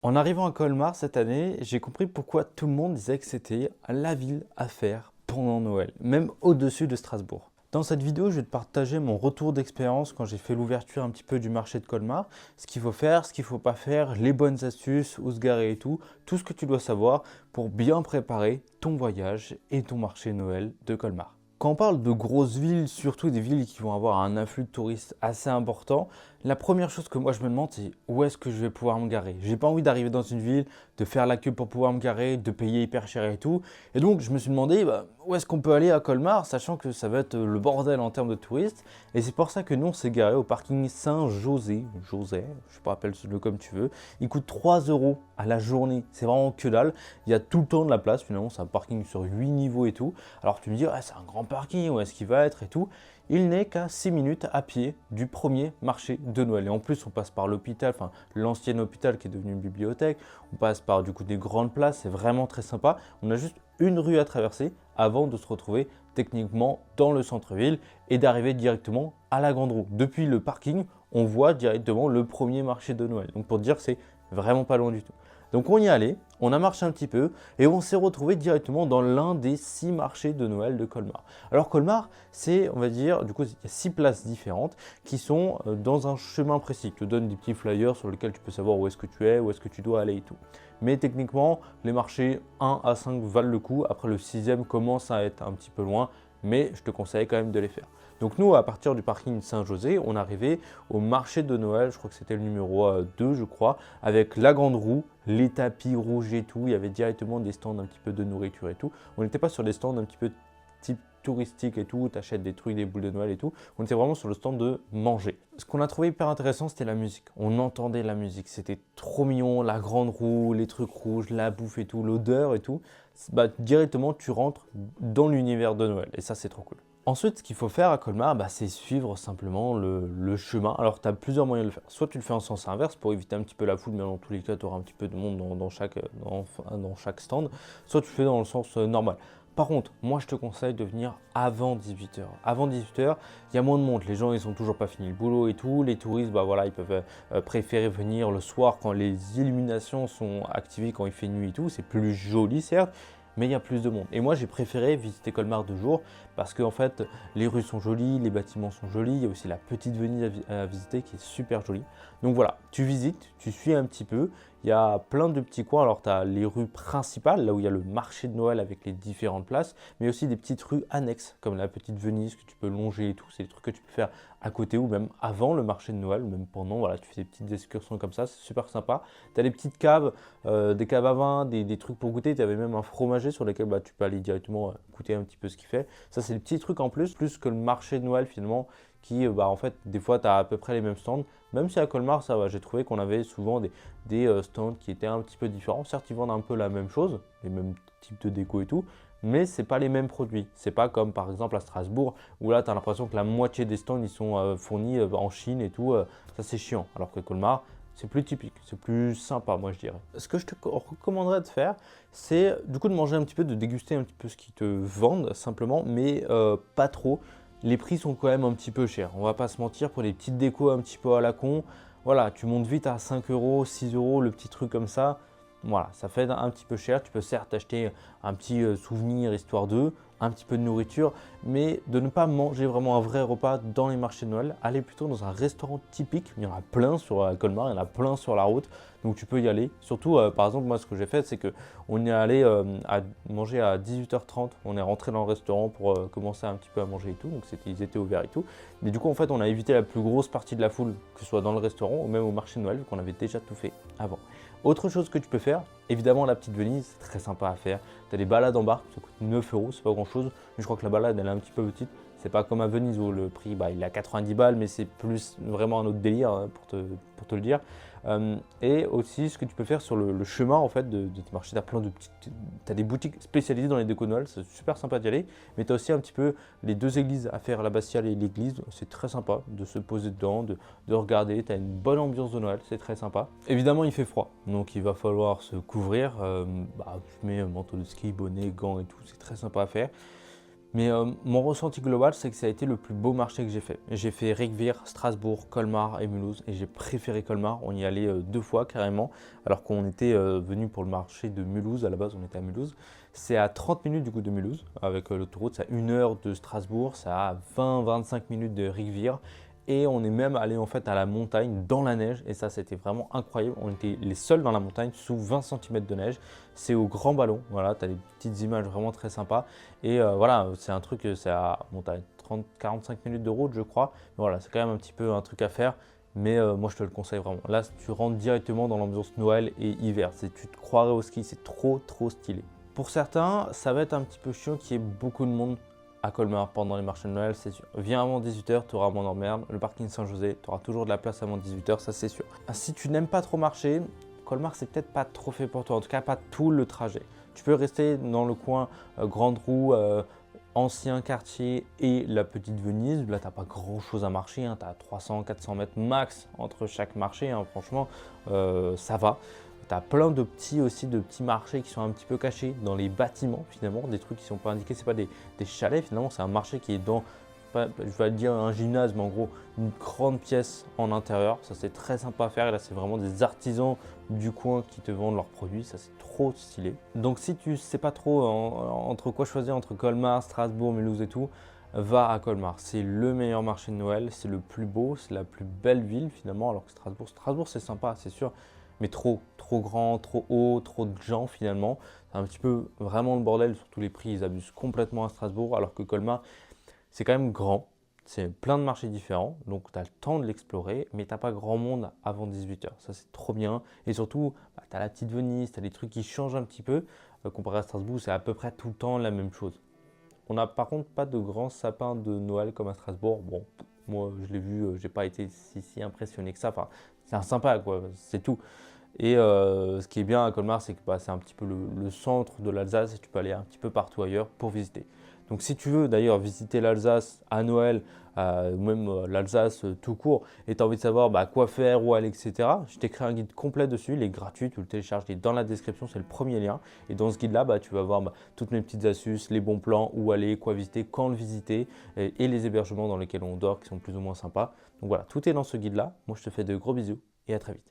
En arrivant à Colmar cette année, j'ai compris pourquoi tout le monde disait que c'était la ville à faire pendant Noël, même au-dessus de Strasbourg. Dans cette vidéo, je vais te partager mon retour d'expérience quand j'ai fait l'ouverture un petit peu du marché de Colmar, ce qu'il faut faire, ce qu'il ne faut pas faire, les bonnes astuces, où se garer et tout ce que tu dois savoir pour bien préparer ton voyage et ton marché Noël de Colmar. Quand on parle de grosses villes, surtout des villes qui vont avoir un afflux de touristes assez important, la première chose que moi je me demande, c'est où est-ce que je vais pouvoir me garer. J'ai pas envie d'arriver dans une ville, de faire la queue pour pouvoir me garer, de payer hyper cher et tout. Et donc je me suis demandé où est-ce qu'on peut aller à Colmar, sachant que ça va être le bordel en termes de touristes. Et c'est pour ça que nous on s'est garé au parking Saint-José, José, je sais pas, appelle-le comme tu veux. Il coûte 3 euros à la journée, c'est vraiment que dalle. Il y a tout le temps de la place, finalement c'est un parking sur 8 niveaux et tout. Alors tu me dis, ouais, c'est un grand parking, où est-ce qu'il va être et tout. Il n'est qu'à 6 minutes à pied du premier marché de Noël. Et en plus, on passe par l'hôpital, enfin l'ancien hôpital qui est devenu une bibliothèque. On passe par du coup des grandes places, c'est vraiment très sympa. On a juste une rue à traverser avant de se retrouver techniquement dans le centre-ville et d'arriver directement à la Grande Roue. Depuis le parking, on voit directement le premier marché de Noël. Donc pour dire que c'est vraiment pas loin du tout. Donc on y est allé, on a marché un petit peu et on s'est retrouvé directement dans l'un des 6 marchés de Noël de Colmar. Alors Colmar, c'est, on va dire, du coup, il y a 6 places différentes qui sont dans un chemin précis. Je te donne des petits flyers sur lesquels tu peux savoir où est-ce que tu es, où est-ce que tu dois aller et tout. Mais techniquement, les marchés 1 à 5 valent le coup. Après, le 6e commence à être un petit peu loin, mais je te conseille quand même de les faire. Donc nous, à partir du parking Saint-José, on arrivait au marché de Noël, je crois que c'était le numéro 2, je crois, avec la grande roue, les tapis rouges et tout. Il y avait directement des stands un petit peu de nourriture et tout. On n'était pas sur des stands un petit peu type touristique et tout, tu achètes des trucs, des boules de Noël et tout. On était vraiment sur le stand de manger. Ce qu'on a trouvé hyper intéressant, c'était la musique. On entendait la musique, c'était trop mignon, la grande roue, les trucs rouges, la bouffe et tout, l'odeur et tout. Directement, tu rentres dans l'univers de Noël et ça, c'est trop cool. Ensuite, ce qu'il faut faire à Colmar, c'est suivre simplement le chemin. Alors, tu as plusieurs moyens de le faire. Soit tu le fais en sens inverse pour éviter un petit peu la foule, mais dans tous les cas, tu auras un petit peu de monde dans chaque stand. Soit tu le fais dans le sens normal. Par contre, moi je te conseille de venir avant 18 h. Avant 18 h, il y a moins de monde. Les gens, ils sont toujours pas fini le boulot et tout. Les touristes, voilà, ils peuvent préférer venir le soir quand les illuminations sont activées, quand il fait nuit et tout. C'est plus joli, certes, mais il y a plus de monde. Et moi, j'ai préféré visiter Colmar de jour parce que en fait, les rues sont jolies, les bâtiments sont jolis. Il y a aussi la petite Venise à visiter qui est super jolie. Donc voilà, tu visites, tu suis un petit peu. Il y a plein de petits coins. Alors, tu as les rues principales, là où il y a le marché de Noël avec les différentes places, mais aussi des petites rues annexes, comme la petite Venise que tu peux longer et tout. C'est des trucs que tu peux faire à côté ou même avant le marché de Noël, ou même pendant. Voilà, tu fais des petites excursions comme ça, c'est super sympa. Tu as des petites caves, des caves à vin, des trucs pour goûter. Tu avais même un fromager sur lequel tu peux aller directement goûter un petit peu ce qu'il fait. Ça, c'est des petits trucs en plus que le marché de Noël finalement qui, en fait, des fois, tu as à peu près les mêmes stands. Même si à Colmar, ça va, j'ai trouvé qu'on avait souvent des stands qui étaient un petit peu différents. Certes, ils vendent un peu la même chose, les mêmes types de déco et tout, mais ce n'est pas les mêmes produits. C'est pas comme par exemple à Strasbourg, où là, tu as l'impression que la moitié des stands, ils sont fournis en Chine et tout. Ça, c'est chiant. Alors que Colmar, c'est plus typique, c'est plus sympa, moi je dirais. Ce que je te recommanderais de faire, c'est du coup de manger un petit peu, de déguster un petit peu ce qu'ils te vendent simplement, mais pas trop. Les prix sont quand même un petit peu chers. On va pas se mentir, pour les petites décos un petit peu à la con, voilà, tu montes vite à 5 euros, 6 euros, le petit truc comme ça. Voilà, ça fait un petit peu cher. Tu peux certes acheter un petit souvenir histoire d'eux, un petit peu de nourriture, mais de ne pas manger vraiment un vrai repas dans les marchés de Noël. Allez plutôt dans un restaurant typique. Il y en a plein sur Colmar, il y en a plein sur la route, donc tu peux y aller. Surtout, par exemple, moi ce que j'ai fait, c'est qu'on est allé à manger à 18 h 30. On est rentré dans le restaurant pour commencer un petit peu à manger et tout, donc ils étaient ouverts et tout. Mais du coup, en fait, on a évité la plus grosse partie de la foule, que ce soit dans le restaurant ou même au marché de Noël, vu qu'on avait déjà tout fait avant. Autre chose que tu peux faire, évidemment la petite Venise, c'est très sympa à faire. Tu as des balades en barque, ça coûte 9 euros, c'est pas grand chose. Mais je crois que la balade elle est un petit peu petite. C'est pas comme à Venise où le prix il est à 90 balles, mais c'est plus vraiment un autre délire pour te le dire. Et aussi ce que tu peux faire sur le chemin en fait de tes marchés, tu as plein de petites. Tu as des boutiques spécialisées dans les décos de Noël, c'est super sympa d'y aller. Mais tu as aussi un petit peu les deux églises à faire, l'abbatiale et l'église. C'est très sympa de se poser dedans, de regarder. Tu as une bonne ambiance de Noël, c'est très sympa. Évidemment, il fait froid, donc il va falloir se couvrir. Tu mets un manteau de ski, bonnet, gants et tout, c'est très sympa à faire. Mais mon ressenti global, c'est que ça a été le plus beau marché que j'ai fait. J'ai fait Rijswijk, Strasbourg, Colmar et Mulhouse et j'ai préféré Colmar. On y allait 2 fois carrément, alors qu'on était venu pour le marché de Mulhouse. À la base, on était à Mulhouse. C'est à 30 minutes du coup de Mulhouse avec l'autoroute. C'est à 1 heure de Strasbourg, c'est à 20-25 minutes de Rijswijk. Et on est même allé en fait à la montagne dans la neige et ça c'était vraiment incroyable. On était les seuls dans la montagne sous 20 cm de neige. C'est au Grand Ballon, voilà, tu as des petites images vraiment très sympas. Et voilà, c'est un truc, c'est à bon, 30-45 minutes de route je crois. Mais voilà, c'est quand même un petit peu un truc à faire. Mais moi je te le conseille vraiment. Là tu rentres directement dans l'ambiance Noël et hiver. Tu te croirais au ski, c'est trop stylé. Pour certains, ça va être un petit peu chiant qu'il y ait beaucoup de monde à Colmar pendant les marchés de Noël, c'est sûr. Viens avant 18 h, tu auras moins d'emmerde. Le parking Saint-José, tu auras toujours de la place avant 18 h, ça c'est sûr. Si tu n'aimes pas trop marcher, Colmar c'est peut-être pas trop fait pour toi, en tout cas pas tout le trajet. Tu peux rester dans le coin Grande Roue, ancien quartier et la petite Venise. Là, tu n'as pas grand chose à marcher, hein. Tu as 300-400 mètres max entre chaque marché, hein. Franchement, ça va. Tu as plein de petits marchés qui sont un petit peu cachés dans les bâtiments finalement, des trucs qui ne sont pas indiqués, ce n'est pas des chalets finalement, c'est un marché qui est dans, je vais dire un gymnase, mais en gros une grande pièce en intérieur. Ça c'est très sympa à faire et là c'est vraiment des artisans du coin qui te vendent leurs produits, ça c'est trop stylé. Donc si tu ne sais pas trop entre quoi choisir, entre Colmar, Strasbourg, Mulhouse et tout, va à Colmar. C'est le meilleur marché de Noël, c'est le plus beau, c'est la plus belle ville finalement, alors que Strasbourg c'est sympa, c'est sûr, mais trop grand, trop haut, trop de gens finalement. C'est un petit peu vraiment le bordel, surtout les prix, ils abusent complètement à Strasbourg, alors que Colmar, c'est quand même grand. C'est plein de marchés différents, donc tu as le temps de l'explorer, mais tu n'as pas grand monde avant 18 h. Ça, c'est trop bien. Et surtout, tu as la petite Venise, tu as des trucs qui changent un petit peu. Comparé à Strasbourg, c'est à peu près tout le temps la même chose. On n'a par contre pas de grands sapins de Noël comme à Strasbourg. Bon, moi, je l'ai vu, j'ai pas été si impressionné que ça. Enfin, c'est un sympa, quoi, c'est tout. Et ce qui est bien à Colmar, c'est que c'est un petit peu le centre de l'Alsace et tu peux aller un petit peu partout ailleurs pour visiter. Donc si tu veux d'ailleurs visiter l'Alsace à Noël, ou même l'Alsace tout court, et tu as envie de savoir quoi faire, où aller, etc., je t'ai créé un guide complet dessus, il est gratuit, tu le télécharges, il est dans la description, c'est le premier lien. Et dans ce guide-là, tu vas voir toutes mes petites astuces, les bons plans, où aller, quoi visiter, quand le visiter, et les hébergements dans lesquels on dort qui sont plus ou moins sympas. Donc voilà, tout est dans ce guide-là. Moi je te fais de gros bisous et à très vite.